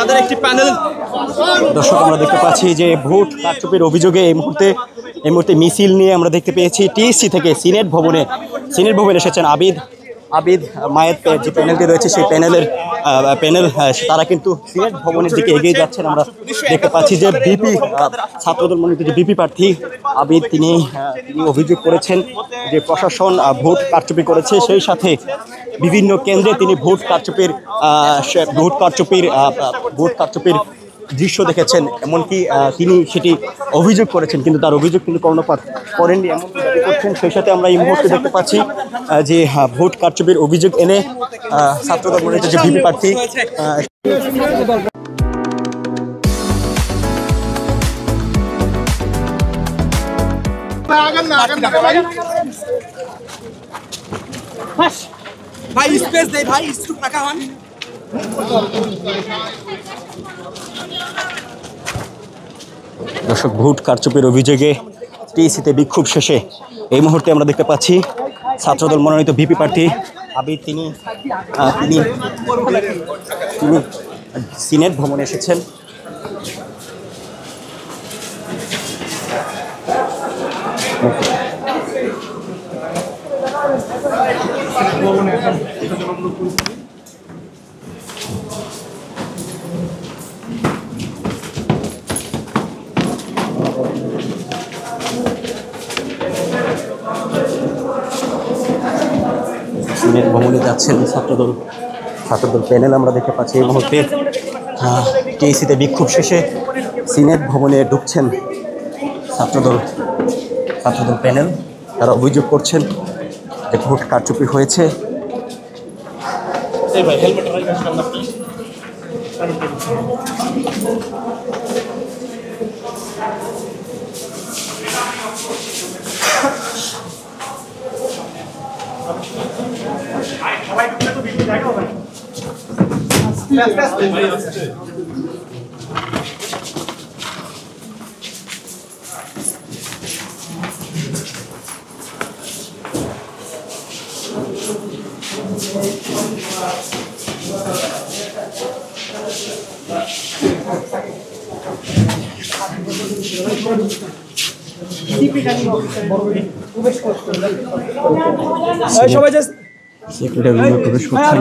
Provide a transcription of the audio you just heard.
তাদের একটি প্যানেল। দর্শক আমরা দেখতে পাচ্ছি যে ভোট কারচুপির অভিযোগে এই মুহূর্তে মিছিল নিয়ে আমরা দেখতে পেয়েছি টিএসসি থেকে সিনেট ভবনে এসেছেন আবিদ মায়ের যে প্যানেলটি রয়েছে সেই প্যানেল তারা কিন্তু সিনেট ভবনের দিকে এগিয়ে যাচ্ছেন। আমরা দেখতে পাচ্ছি যে বিপি ছাত্রদল মনোনীত যে বিপি প্রার্থী আবিদ তিনি অভিযোগ করেছেন যে প্রশাসন ভোট কারচুপি করেছে, সেই সাথে বিভিন্ন কেন্দ্রে তিনি ভোট কারচুপির দৃশ্য দেখেছেন, এমনকি তিনি সেটি অভিযোগ করেছেন, কিন্তু তার অভিযোগ কিন্তু কর্ণপাত করেননি এমনকি দাবি করছেন। সেই সাথে আমরা এই মুহূর্তে দেখতে পাচ্ছি যে ভোট কারচুপির অভিযোগ এনে ছাত্রদল মনোনীত যে বিপি প্রার্থী ভাই স্পেস দেই ভাই, একটু ফাঁকা হন। দর্শক ভোট কারচুপির অভিযোগে টিএসসিতে বিক্ষোভ শেষে এই মুহূর্তে আমরা দেখতে পাচ্ছি ছাত্রদল মনোনীত ভিপি প্রার্থী আবিদ তিনি সিনেট ভবনে এসেছেন। সিনেট ভবনে যাচ্ছেন ছাত্রদল প্যানেল আমরা দেখতে পাচ্ছি এই মুহূর্তে টিএসসিতে বিক্ষোভ শেষে সিনেট ভবনে ঢুকছেন ছাত্রদল প্যানেল। তারা অভিযোগ করছেন যে ভোট কারচুপি হয়েছে। সবাই জাস্ট সেক্রেটারি রুমে প্রবেশ করছেন।